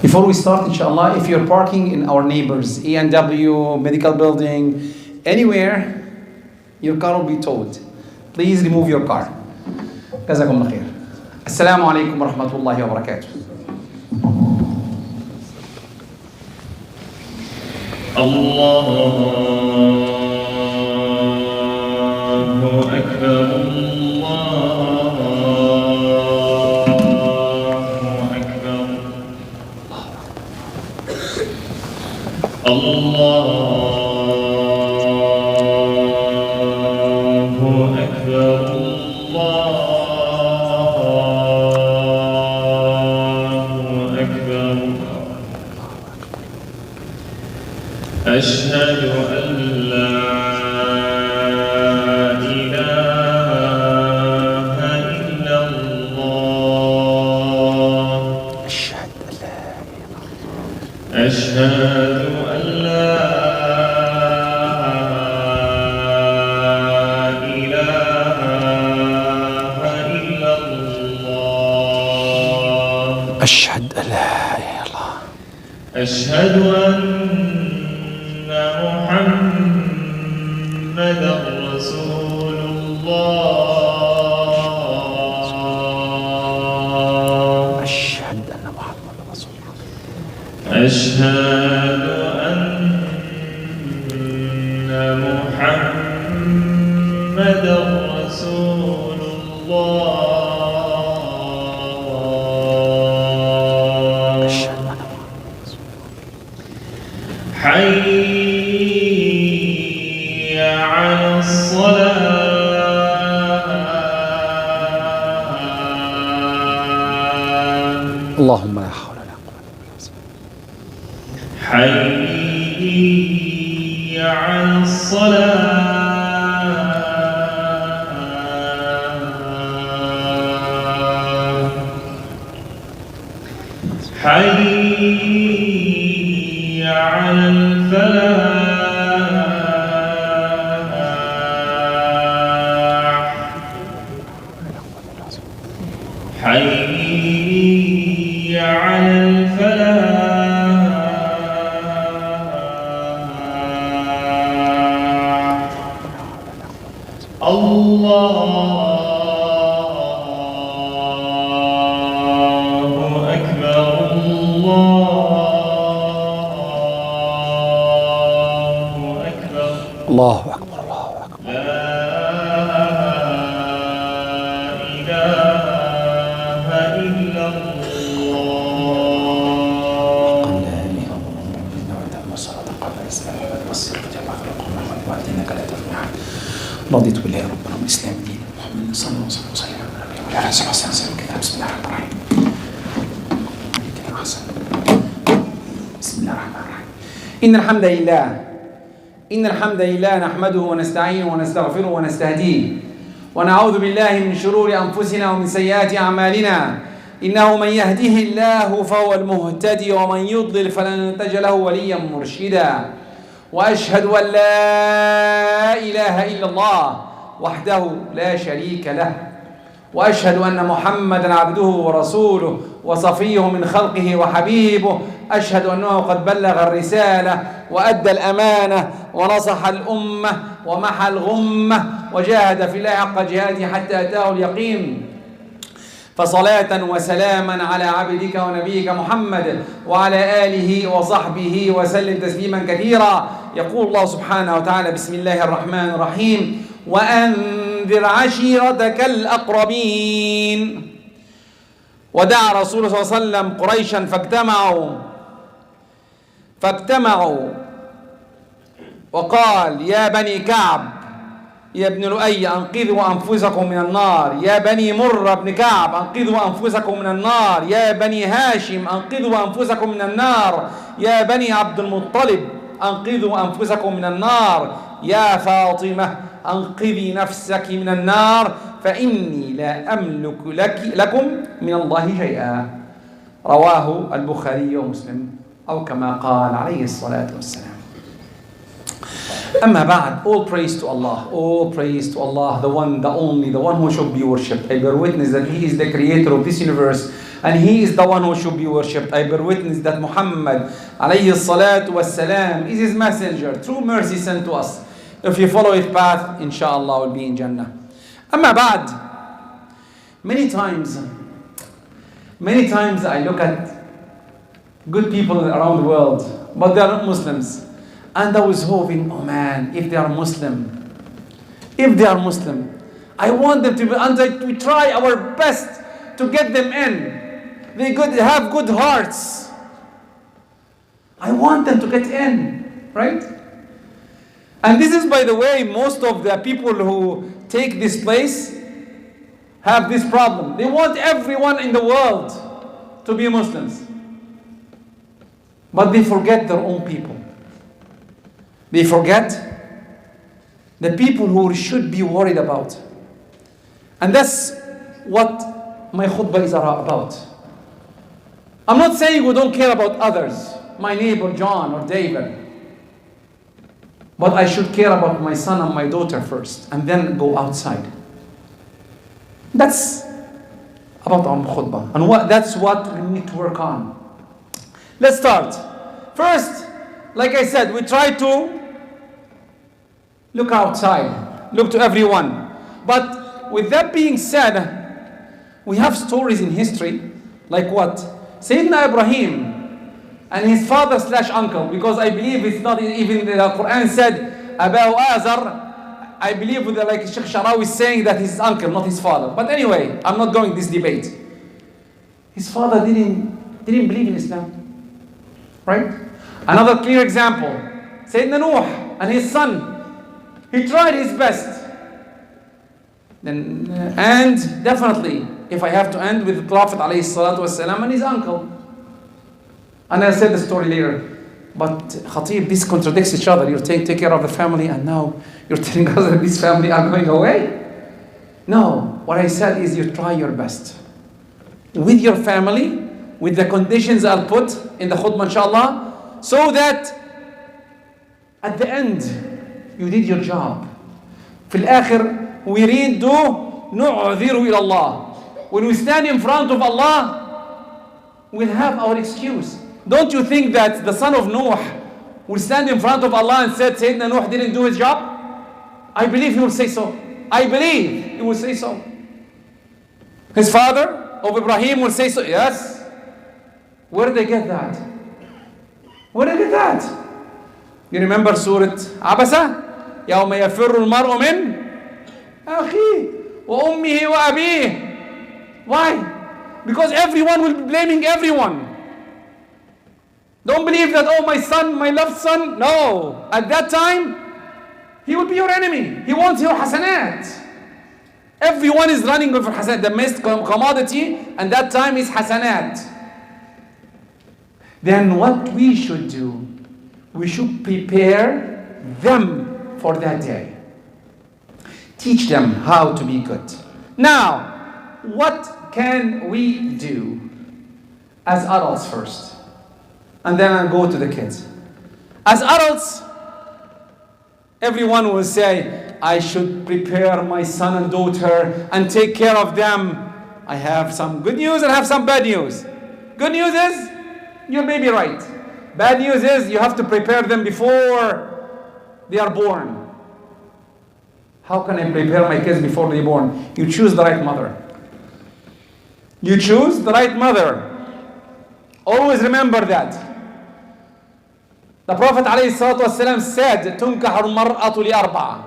Before we start, inshallah, if you're parking in our neighbors, E&W, medical building, anywhere, your car will be towed. Please remove your car. جزاكم الله خير. السلام عليكم ورحمة الله وبركاته. الله أكبر الله أكبر أشهد أن لا إله إلا الله أشهد أن لا إله إلا الله أشهد أن لا إله إلا الله أشهد أن محمد رسول الله أشهد أن محمد رسول الله أشهد أن محمد رسول الله أشهد أن محمد رسول الله حي على الصلاة اللهم لا حول ولا قوة إلا بالله حي على الصلاة حي على الفلاح حي على الفلاح الله أكبر الله أكبر الله أكبر لا إله إلا الله لا إله إلا الله والصلاة قبل الإسلام والصلاة وإنك لا تفلح رضيت بالله ربنا والإسلام دين محمد صلى الله عليه وسلم وعلى آله وصحبه وسلم كتاب بسم الله الرحمن الرحيم بسم الله الرحمن الرحيم إن الحمد لله نحمده ونستعينه ونستغفره ونستهديه ونعوذ بالله من شرور أنفسنا ومن سيئات أعمالنا إنه من يهده الله فهو المهتدي ومن يضلل فلن تجد له وليا مرشدا وأشهد أن لا إله إلا الله وحده لا شريك له وأشهد أن محمدا عبده ورسوله وصفيه من خلقه وحبيبه أشهد أنه قد بلغ الرسالة وأدى الأمانة ونصح الأمة ومحى الغمة وجاهد في الله حق جهاده حتى أتاه اليقين فصلاة وسلاما على عبدك ونبيك محمد وعلى آله وصحبه وسلم تسليما كثيرا. يقول الله سبحانه وتعالى بسم الله الرحمن الرحيم وأنذر عشيرتك الأقربين. ودعا رسول الله صلى الله عليه وسلم قريشا فاجتمعوا وقال يا بني كعب يا ابن لؤي أنقذوا أنفسكم من النار، يا بني مر بن كعب أنقذوا أنفسكم من النار، يا بني هاشم أنقذوا أنفسكم من النار، يا بني عبد المطلب أنقذوا أنفسكم من النار، يا فاطمة أنقذي نفسك من النار فإني لا أملك لكم من الله شيئا. رواه البخاري ومسلم أو كما قال عليه الصلاة والسلام. أما بعد, all praise to Allah, all praise to Allah, the one, the only, the one who should be worshipped. I bear witness that He is the creator of this universe and He is the one who should be worshipped. I bear witness that Muhammad alayhi salatu wassalam is His messenger, true mercy sent to us. If you follow His path, inshallah will be in Jannah. أما بعد, many times I look at good people around the world, but they are not Muslims. And I was hoping, oh man, if they are Muslim, I want them to be, and we try our best to get them in. They have good hearts. I want them to get in, right? And this is, by the way, most of the people who take this place have this problem. They want everyone in the world to be Muslims. But they forget their own people. They forget the people who should be worried about. And that's what my khutbah is about. I'm not saying we don't care about others, my neighbor John or David. But I should care about my son and my daughter first, and then go outside. That's about our khutbah. And that's what we need to work on. Let's start. First, like I said, we try to look outside, look to everyone. But with that being said, we have stories in history, like what? Sayyidina Ibrahim and his father/uncle, because I believe it's not even the Quran said Abu Azar. I believe like Sheikh Sharawi is saying that his uncle, not his father. But anyway, I'm not going this debate. His father didn't believe in Islam, right? Another clear example, Sayyidina Nuh and his son. He tried his best. And definitely, if I have to end with the Prophet ﷺ and his uncle. And I'll say the story later. But Khatib, this contradicts each other. You're saying take care of the family, and now you're telling us that this family are going away? No, what I said is you try your best. With your family, with the conditions I'll put in the khutbah inshallah, so that at the end, you did your job. في الآخر, we read do نعذر إلى الله. When we stand in front of Allah, we'll have our excuse. Don't you think that the son of Nuh will stand in front of Allah and said Sayyidina Nuh didn't do his job? I believe he will say so. I believe he will say so. His father of Ibrahim will say so. Yes. Where did they get that? Where did they get that? You remember Surah Abasa? يوم يفر المرء من أخيه وأمه وأبيه. Why? Because everyone will be blaming everyone. Don't believe that, oh, my son, my loved son. No. At that time, he will be your enemy. He wants your hasanat. Everyone is running for hasanat. The best commodity and that time is hasanat. Then what we should do, we should prepare them for that day. Teach them how to be good. Now, what can we do as adults first? And then I'll go to the kids. As adults, everyone will say, I should prepare my son and daughter and take care of them. I have some good news and I have some bad news. Good news is, you may be right. Bad news is, you have to prepare them before they are born. How can I prepare my kids before they're born? You choose the right mother. You choose the right mother. Always remember that. The Prophet ﷺ said, تُنْكَحُ الْمَرْأَةُ لِأَرْبَعَةٍ.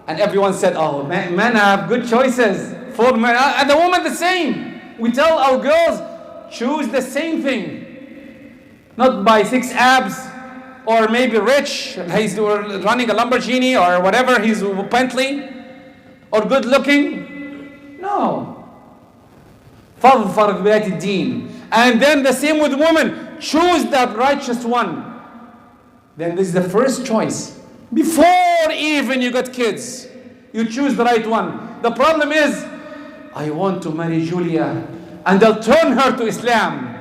And everyone said, oh, men have good choices. For men. And the woman the same. We tell our girls, choose the same thing. Not by 6 abs, or maybe rich, he's running a Lamborghini, or whatever, he's Bentley, or good looking. No. فَظْفَرْ بِذَاتِ الدِّينِ. And then the same with women. Choose the righteous one. Then this is the first choice. Before even you got kids, you choose the right one. The problem is, I want to marry Julia, and I'll turn her to Islam.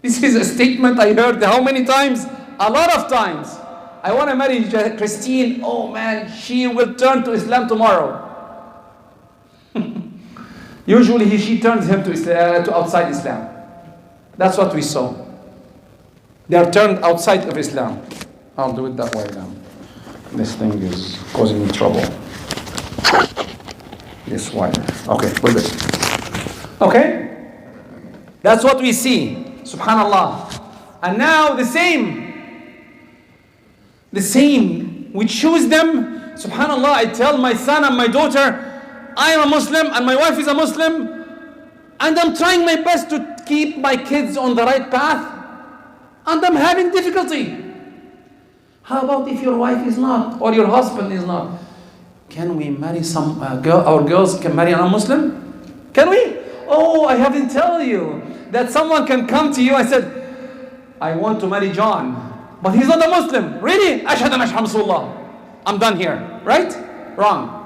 This is a statement I heard how many times? A lot of times. I want to marry Christine. Oh man, she will turn to Islam tomorrow. Usually she turns him to outside Islam. That's what we saw. They are turned outside of Islam. I'll do it that way now. This thing is causing me trouble. This wire. Okay, with this. Okay? That's what we see. Subhanallah. And now the same. The same. We choose them. Subhanallah, I tell my son and my daughter, I am a Muslim and my wife is a Muslim, and I'm trying my best to keep my kids on the right path, and I'm having difficulty. How about if your wife is not, or your husband is not? Can we marry some our girls can marry a non-Muslim? Can we? Oh, I haven't told you that someone can come to you and said, I want to marry John, but he's not a Muslim. Really? Ashhadu an la ilaha illallah. I'm done here. Right? Wrong.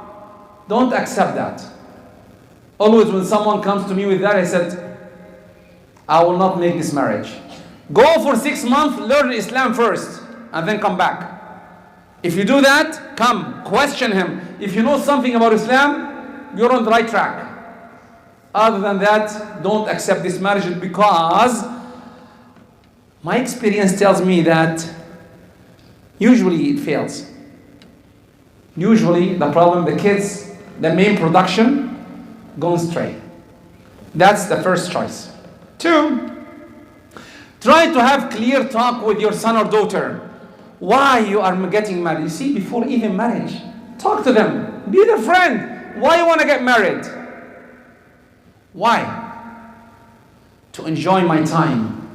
Don't accept that. Always when someone comes to me with that, I said, I will not make this marriage. Go for 6 months, learn Islam first, and then come back. If you do that, come, question him. If you know something about Islam, you're on the right track. Other than that, don't accept this marriage, because my experience tells me that usually it fails. Usually the problem, the kids, the main production goes stray. That's the first choice. 2, try to have clear talk with your son or daughter. Why you are getting married? You see, before even marriage, talk to them. Be their friend. Why you want to get married? Why? To enjoy my time.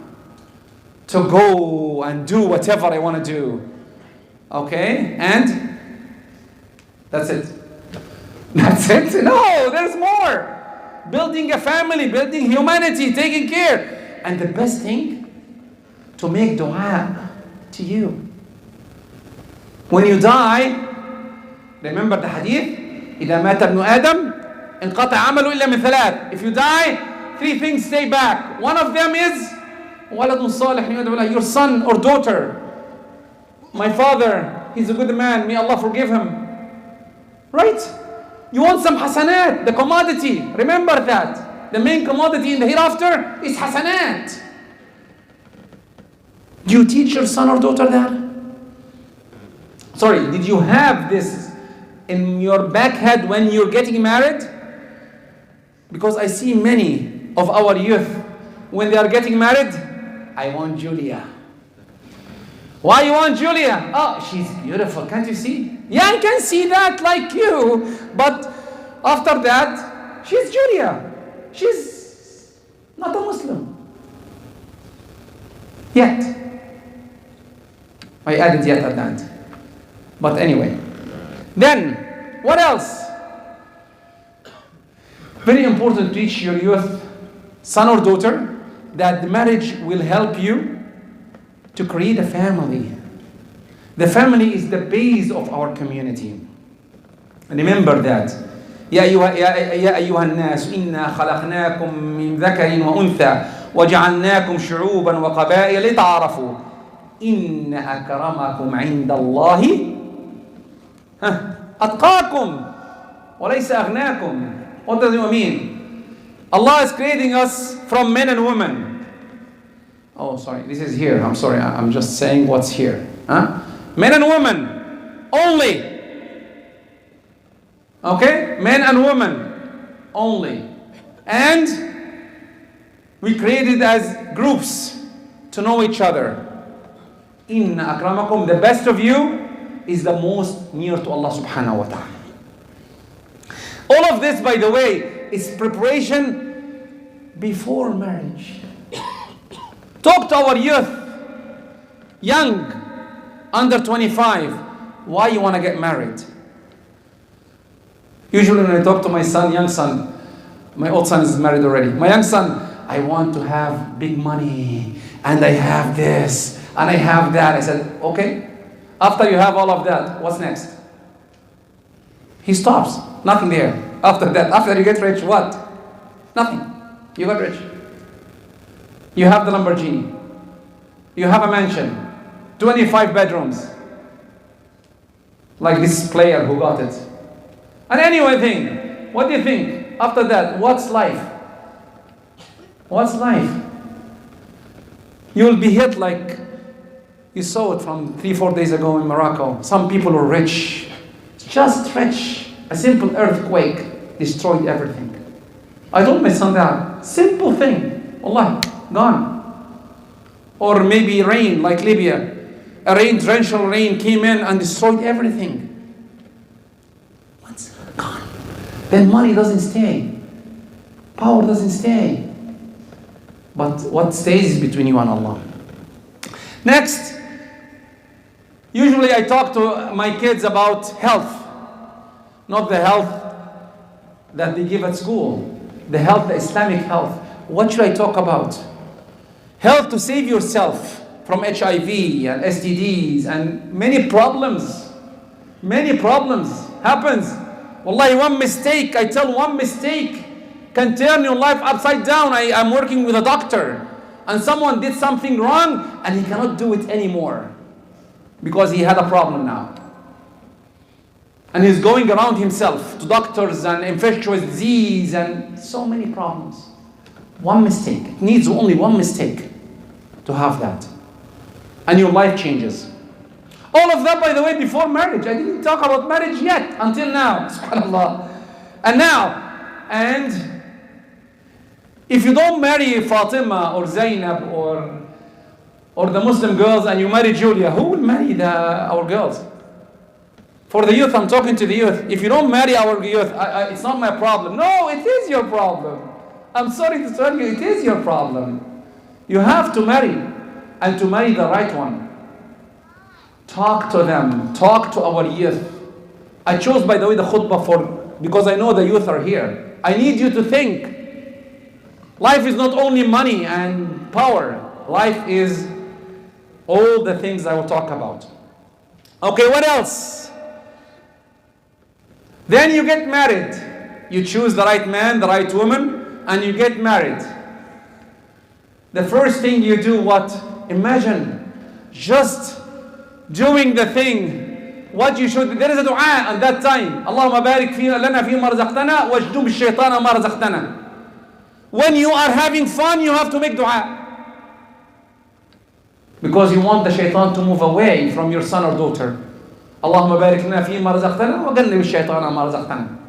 To go and do whatever I want to do. Okay? And that's it. That's it? No, there's more. Building a family, building humanity, taking care. And the best thing, to make dua to you. When you die, remember the hadith, إذا مات ابن آدم انقطع عمله إلا من ثلاث. If you die, 3 things stay back. One of them is ولد صالح يدعو له, your son or daughter. My father, he's a good man, may Allah forgive him. Right? You want some hasanat, the commodity. Remember that. The main commodity in the hereafter is hasanat. Do you teach your son or daughter that? Sorry, did you have this in your back head when you're getting married? Because I see many of our youth, when they are getting married, I want Julia. Why you want Julia? Oh, she's beautiful, can't you see? Yeah, I can see that like you. But after that, she's Julia. She's not a Muslim. Yet. I added yet at the end. But anyway. Then, what else? Very important to teach your youth, son or daughter, that the marriage will help you to create a family. The family is the base of our community. And remember that. يا أيها الناس إنا خلقناكم من ذكر وأنثى وجعلناكم شعوبا وقبائل لتعارفوا إن أكرمكم عند الله أتقاكم وليس أغناكم. What does it mean? Allah is creating us from men and women. Oh, sorry, this is here. I'm sorry, I'm just saying what's here. Men and women only. Okay? Men and women only. And we created as groups to know each other. Inna akramakum, the best of you is the most near to Allah subhanahu wa ta'ala. All of this, by the way, is preparation before marriage. Talk to our youth, young, under 25, why you want to get married. Usually when I talk to my son, young son, my old son is married already. My young son, I want to have big money, and I have this, and I have that. I said, okay, after you have all of that, what's next? He stops, nothing there. After that, after you get rich, what? Nothing. You got rich. You have the Lamborghini. You have a mansion, 25 bedrooms. like this player who got it. And anyway, what do you think? After that, what's life? What's life? You will be hit like you saw it from 3-4 days ago in Morocco. Some people were rich, just rich. A simple earthquake destroyed everything. I told my son that. Simple thing. Allah, gone. Or maybe rain like Libya. A torrential rain came in and destroyed everything. What's gone? Then money doesn't stay. Power doesn't stay. But what stays is between you and Allah. Next, usually I talk to my kids about health. Not the health that they give at school. The health, the Islamic health. What should I talk about? Health to save yourself from HIV and STDs and many problems. Many problems happens. Wallahi, one mistake, I tell one mistake can turn your life upside down. I'm working with a doctor and someone did something wrong and he cannot do it anymore because he had a problem now. And he's going around himself to doctors and infectious disease and so many problems. One mistake. It needs only one mistake to have that. And your life changes. All of that, by the way, before marriage. I didn't talk about marriage yet until now. SubhanAllah. And if you don't marry Fatima or Zainab or the Muslim girls and you marry Julia, who will marry our girls? For the youth, I'm talking to the youth. If you don't marry our youth, it's not my problem. No, it is your problem. I'm sorry to tell you, it is your problem. You have to marry, and to marry the right one. Talk to them. Talk to our youth. I chose, by the way, the khutbah because I know the youth are here. I need you to think. Life is not only money and power. Life is all the things I will talk about. Okay, what else? Then you get married. You choose the right man, the right woman, and you get married. The first thing you do, what? Imagine just doing the thing. What you should, there is a dua at that time. Allahumma barik lana fima razaqtana wajdub ash-shaytana ma razaqtana. When you are having fun, you have to make dua. Because you want the shaitan to move away from your son or daughter. Allahumma barik lana fima razaqtana wa jannib ash-shaytana ma razaqtana.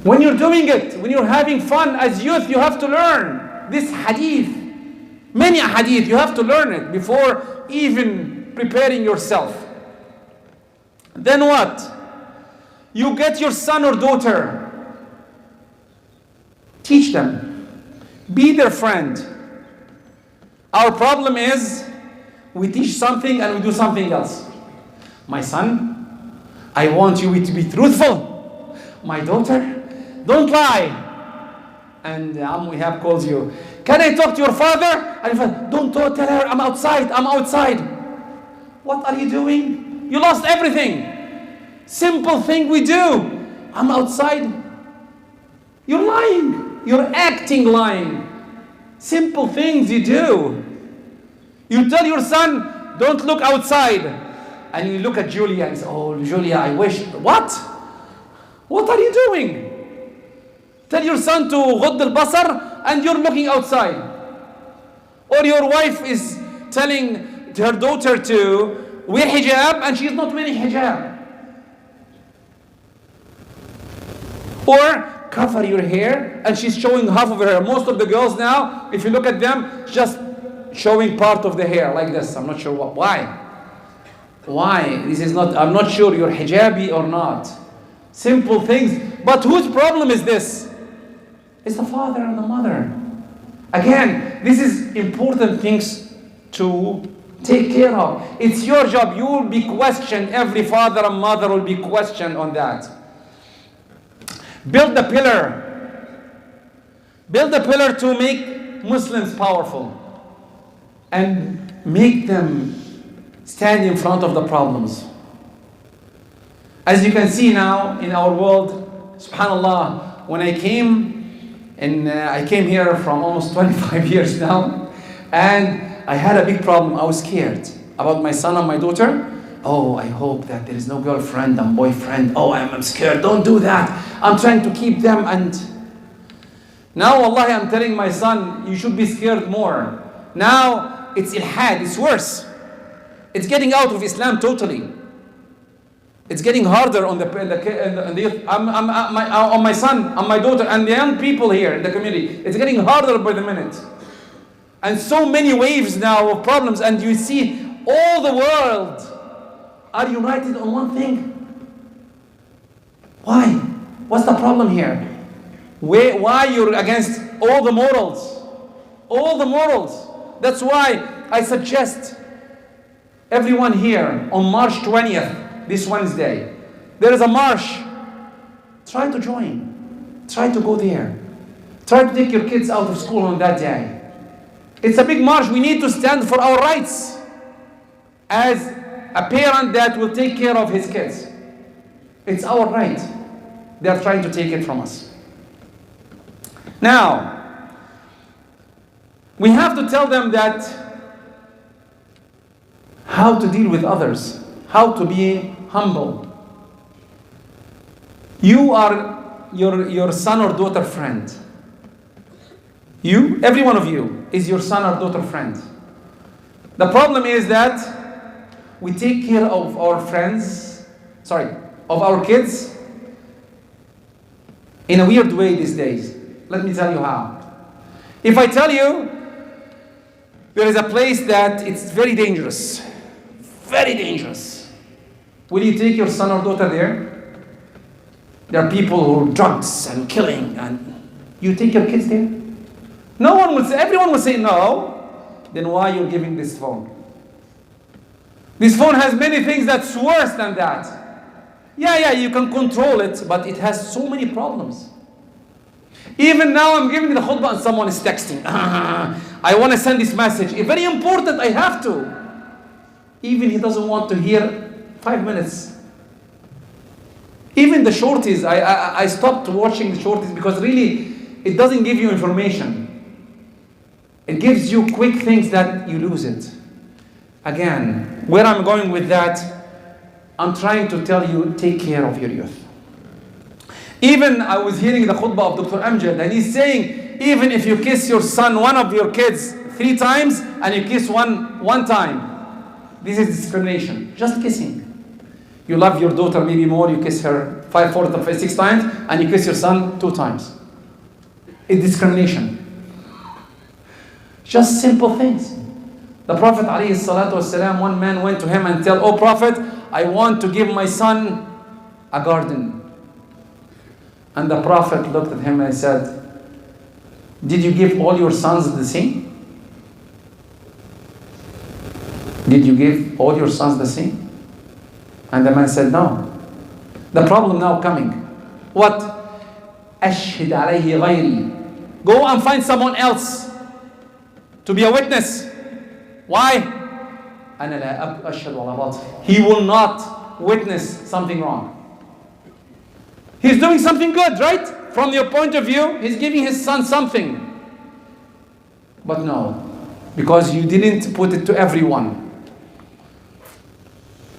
When you're doing it, when you're having fun as youth, you have to learn this hadith. Many hadith, you have to learn it before even preparing yourself. Then what? You get your son or daughter. Teach them. Be their friend. Our problem is we teach something and we do something else. My son, I want you to be truthful. My daughter, don't lie. And Ehab calls you. Can I talk to your father? And your father, don't tell her, I'm outside. What are you doing? You lost everything. Simple thing we do. I'm outside. You're lying. You're acting lying. Simple things you do. You tell your son, don't look outside. And you look at Julia and say, oh, Julia, I wish. What? What are you doing? Tell your son to غض البصر and you're looking outside. Or your wife is telling her daughter to wear hijab and she's not wearing hijab. Or cover your hair and she's showing half of her hair. Most of the girls now, if you look at them, just showing part of the hair like this. I'm not sure why. Why? This is not, I'm not sure you're hijabi or not. Simple things. But whose problem is this? It's the father and the mother. Again, this is important things to take care of. It's your job. You will be questioned. Every father and mother will be questioned on that. Build the pillar. Build the pillar to make Muslims powerful and make them stand in front of the problems. As you can see now in our world, subhanallah, when I came here from almost 25 years now, and I had a big problem. I was scared about my son and my daughter. Oh, I hope that there is no girlfriend and boyfriend. Oh, I'm scared. Don't do that. I'm trying to keep them. And now, wallahi, I'm telling my son, you should be scared more. Now, it's ilhad. It's worse. It's getting out of Islam totally. It's getting harder on the youth. On my son, on my daughter, and the young people here in the community. It's getting harder by the minute. And so many waves now of problems, and you see all the world are united on one thing. Why? What's the problem here? Why you're against all the morals? All the morals. That's why I suggest everyone here on March 20th, this Wednesday, there is a march. Try to join. Try to go there. Try to take your kids out of school on that day. It's a big march. We need to stand for our rights as a parent that will take care of his kids. It's our right. They are trying to take it from us. Now, we have to tell them that how to deal with others, how to be humble. You are your son or daughter friend. You, every one of you, is your son or daughter friend. The problem is that we take care of our friends, of our kids in a weird way these days. Let me tell you how. If I tell you there is a place that it's very dangerous, will you take your son or daughter there? There are people who are drugs and killing, and you take your kids there? No one will say, everyone will say no. Then why are you giving this phone? This phone has many things that's worse than that. Yeah, you can control it, but it has so many problems. Even now I'm giving the khutbah and someone is texting. I want to send this message. It's very important, I have to. Even he doesn't want to hear 5 minutes. Even the shorties, I stopped watching the shorties because really it doesn't give you information. It gives you quick things that you lose it. Again, where I'm going with that, I'm trying to tell you, take care of your youth. Even I was hearing the khutbah of Dr. Amjad, and he's saying, even if you kiss your son, one of your kids, 3 times, and you kiss one time, this is discrimination. Just kissing. You love your daughter maybe more, you kiss her 5, 4, 5, 6 times, and you kiss your son 2 times. It's discrimination. Just simple things. The Prophet ﷺ, one man went to him and said, "Oh Prophet, I want to give my son a garden." And the Prophet looked at him and said, "Did you give all your sons the same? Did you give all your sons the same?" And the man said, "No." The problem now coming. What? أشهد عليه غيري. Go and find someone else to be a witness. Why? أنا لا أشهد على باطل. He will not witness something wrong. He's doing something good, right? From your point of view, he's giving his son something. But no, because you didn't put it to everyone.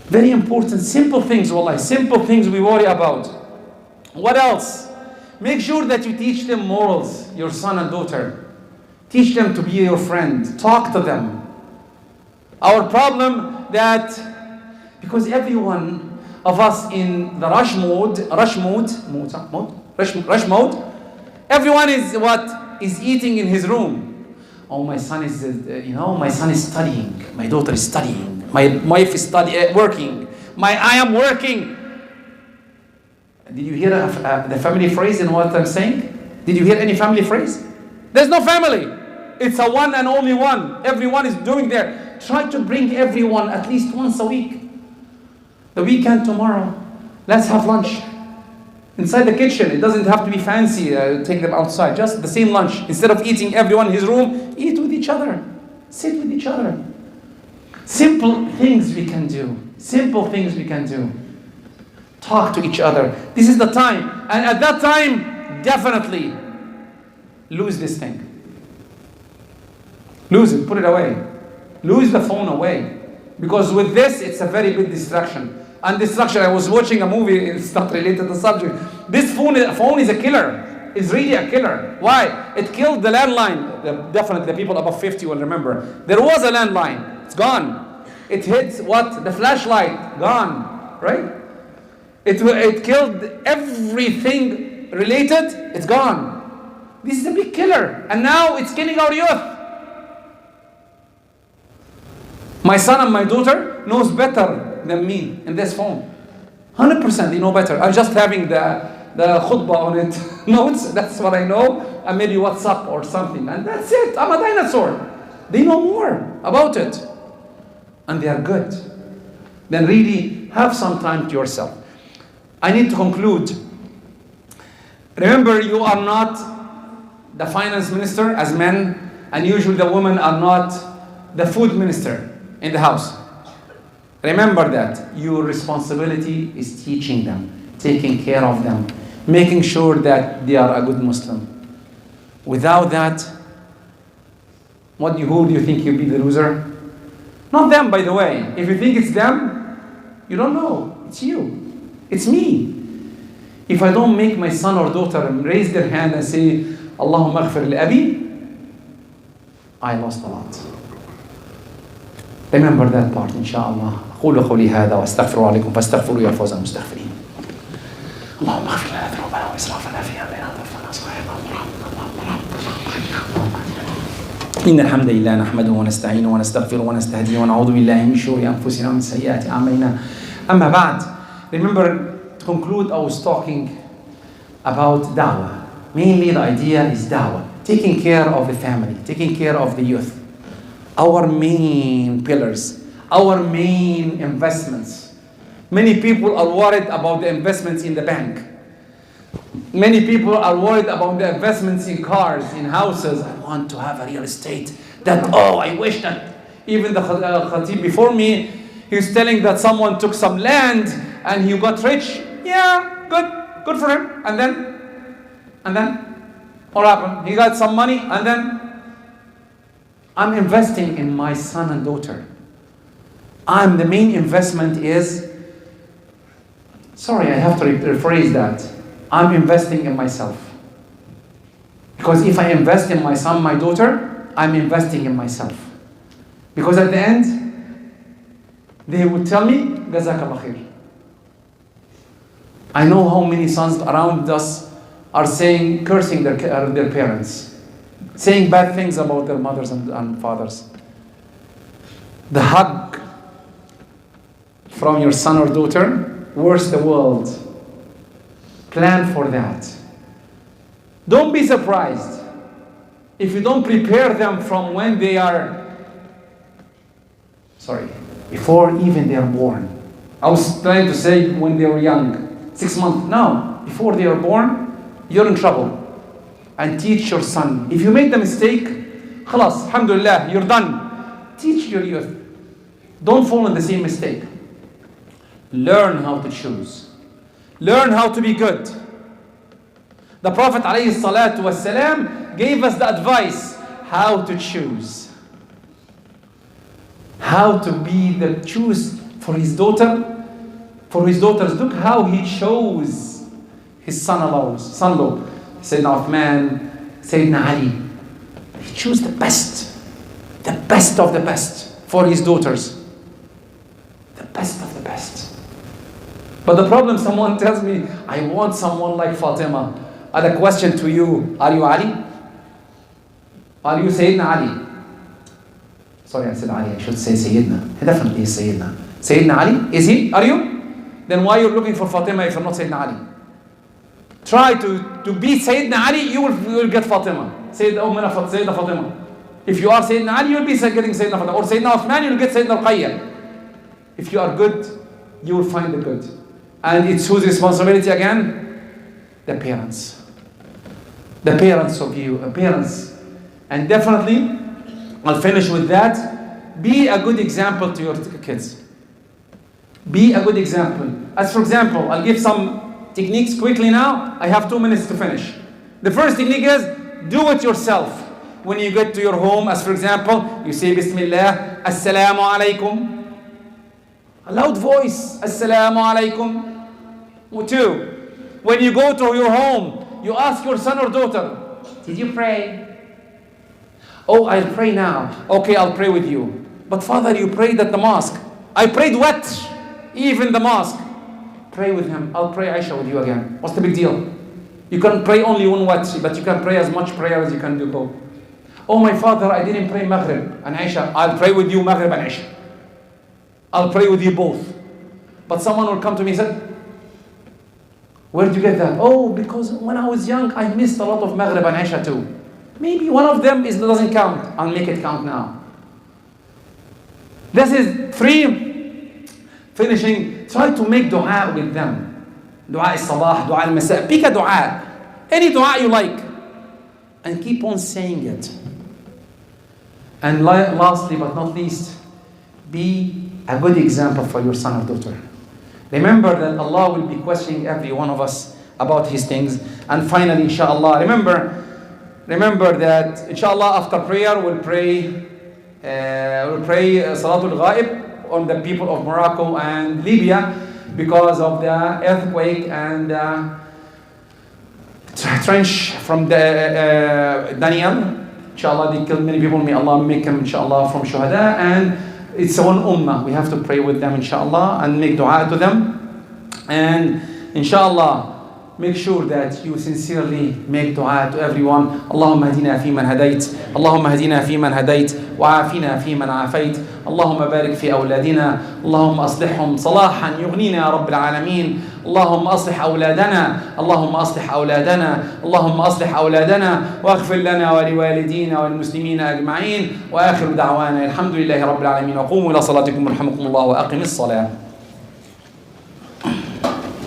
Very important, simple things, wallahi, simple things we worry about. What else? Make sure that you teach them morals, your son and daughter. Teach them to be your friend. Talk to them. Our problem that, because everyone of us in the rush mode, everyone is eating in his room. Oh, my son is, my son is studying. My daughter is studying. My wife is working. I am working. Did you hear the family phrase in what I'm saying? Did you hear any family phrase? There's no family. It's a one and only one. Everyone is doing their. Try to bring everyone at least once a week. The weekend tomorrow, let's have lunch. Inside the kitchen, it doesn't have to be fancy, take them outside. Just the same lunch. Instead of eating everyone in his room, eat with each other. Sit with each other. Simple things we can do. Simple things we can do. Talk to each other. This is the time. And at that time, definitely lose this thing. Lose it, put it away. Lose the phone away. Because with this, it's a very big distraction. And distraction, I was watching a movie, it's not related to the subject. This phone is a killer. It's really a killer. Why? It killed the landline. Definitely the people above 50 will remember. There was a landline. It's gone. It hit what? The flashlight. Gone. Right? It killed everything related. It's gone. This is a big killer. And now it's killing our youth. My son and my daughter knows better than me in this phone. 100% they know better. I'm just having the khutbah on it notes. That's what I know. And maybe WhatsApp or something. And that's it. I'm a dinosaur. They know more about it. And they are good. Then really have some time to yourself. I need to conclude. Remember, you are not the finance minister as men, and usually the women are not the food minister in the house. Remember that your responsibility is teaching them, taking care of them, making sure that they are a good Muslim. Without that, who do you think you'll be the loser? Not them, by the way. If you think it's them, you don't know. It's you. It's me. If I don't make my son or daughter raise their hand and say, Allahumma aghfir li abi, I lost a lot. Remember that part, inshallah. قولوا قولي هذا واستغفروا عليكم فاستغفروا يا فوز المستغفرين. اللهم اغفر لنا ذنوبنا واسرافنا في امرنا وتوفنا صالحين. إن الحمد لله نحمده ونستعينه ونستغفره ونستهديه ونعوذ بالله من شرور أنفسنا ومن سيئات أعمالنا. أما بعد, remember to conclude I was talking about da'wah. Mainly the idea is da'wah, taking care of the family, taking care of the youth. Our main pillars, our main investments. Many people are worried about the investments in the bank. Many people are worried about the investments in cars, in houses. I want to have a real estate. I wish that. Even the khatib before me, he was telling that someone took some land and he got rich. Yeah, good for him. And then, what happened? He got some money and then, I'm investing in my son and daughter. The main investment is, sorry, I have to rephrase that. I'm investing in myself. Because if I invest in my son, my daughter, I'm investing in myself. Because at the end, they would tell me, Jazakallah khair. I know how many sons around us are cursing their parents, saying bad things about their mothers and fathers. The hug from your son or daughter worse the world. Plan for that. Don't be surprised if you don't prepare them from when they are, before even they are born. I was trying to say when they were young, 6 months. No, before they are born, you're in trouble. And teach your son. If you make the mistake, khalas, alhamdulillah, you're done. Teach your youth. Don't fall in the same mistake. Learn how to choose. Learn how to be good. The Prophet ﷺ gave us the advice how to choose. How to be the choose for his daughter. For his daughters, look how he chose his son-in-law. Sayyidina Uthman, Sayyidina Ali. He chose the best of the best for his daughters. The best of the best. But the problem, someone tells me, I want someone like Fatima. And the question to you, are you Ali? Are you Sayyidina Ali? Sorry, I said Ali, I should say Sayyidina. He definitely is Sayyidina. Sayyidina Ali, is he? Are you? Then why you're looking for Fatima if you're not Sayyidina Ali? Try to be Sayyidina Ali, you will get Fatima. Sayyidina Fatima. If you are Sayyidina Ali, you'll be getting Sayyidina Fatima. Or Sayyidina Uthman, you'll get Sayyidina Ruqayya. If you are good, you will find the good. And it's whose responsibility again? The parents. The parents of you, parents. And definitely, I'll finish with that. Be a good example to your kids. Be a good example. As for example, I'll give some techniques quickly now. I have 2 minutes to finish. The first technique is, do it yourself. When you get to your home, as for example, you say Bismillah, Assalamu alaikum. A loud voice. Assalamu alaikum. 2. When you go to your home, you ask your son or daughter, did you pray? Oh, I'll pray now. Okay, I'll pray with you. But father, you prayed at the mosque. I prayed what? Even the mosque. Pray with him. I'll pray Aisha with you again. What's the big deal? You can pray only one watch, but you can pray as much prayer as you can do both. Oh, my father, I didn't pray Maghrib and Aisha. I'll pray with you Maghrib and Aisha. I'll pray with you both. But someone will come to me and say, where did you get that? Oh, because when I was young, I missed a lot of Maghrib and Aisha too. Maybe one of them doesn't count. I'll make it count now. This is 3. Finishing, try to make dua with them. Dua al-sabah, dua al-masa. Pick a dua. Any dua you like. And keep on saying it. And lastly but not least, be a good example for your son or daughter. Remember that Allah will be questioning every one of us about his things. And finally, inshallah, remember that inshallah after prayer we'll pray Salatul Ghaib on the people of Morocco and Libya because of the earthquake and trench from the Daniel. Inshallah, they killed many people. May Allah make them, inshallah, from shuhada. And it's one ummah. We have to pray with them, inshallah, and make dua to them. And inshallah, make sure that you sincerely make dua to everyone. Allahumma hadina fi man hadayt. Allahumma hadina fi man hadayt. وعافنا في من عافيت اللهم بارك في أولادنا اللهم أصلحهم صلاحا يغنينا يا رب العالمين اللهم أصلح أولادنا اللهم أصلح أولادنا اللهم أصلح أولادنا واغفر لنا ولوالدينا والمسلمين أجمعين وآخر دعوانا الحمد لله رب العالمين وقوموا إلى صلاتكم رحمكم الله وأقم الصلاة